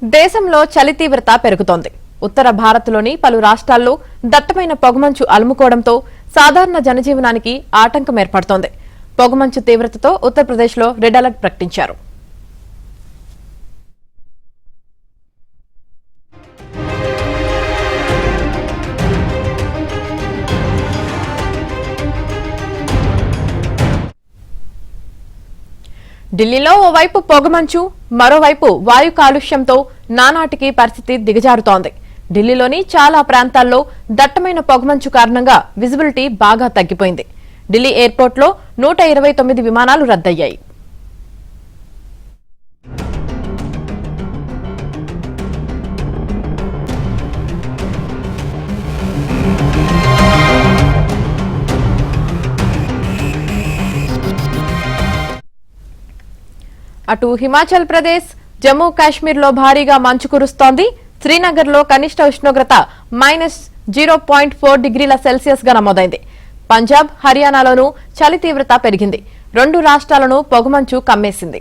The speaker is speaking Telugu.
దేశంలో చలి తీవ్రత పెరుగుతోంది. ఉత్తర భారత్లోని పలు రాష్ట్రాల్లో దట్టమైన పొగమంచు అలుముకోవడంతో సాధారణ జనజీవనానికి ఆటంకం ఏర్పడుతోంది. పొగమంచు తీవ్రతతో ఉత్తరప్రదేశ్లో రెడ్ అలర్ట్ ప్రకటించారు. ఢిల్లీలో ఓవైపు పొగమంచు, మరోవైపు వాయు కాలుష్యంతో నానాటికి పరిస్థితి దిగజారుతోంది. ఢిల్లీలోని చాలా ప్రాంతాల్లో దట్టమైన పొగమంచు కారణంగా విజిబిలిటీ బాగా తగ్గిపోయింది. ఢిల్లీ ఎయిర్పోర్ట్లో 129 విమానాలు రద్దయ్యాయి. అటు హిమాచల్ ప్రదేశ్, జమ్మూ కాశ్మీర్లో భారీగా మంచు కురుస్తోంది. శ్రీనగర్లో కనిష్ట ఉష్ణోగ్రత -0.4 డిగ్రీల సెల్సియస్ గా నమోదైంది. పంజాబ్, హర్యానాలోనూ చలి తీవ్రత పెరిగింది. 2 రాష్ట్రాలను పొగమంచు కమ్మేసింది.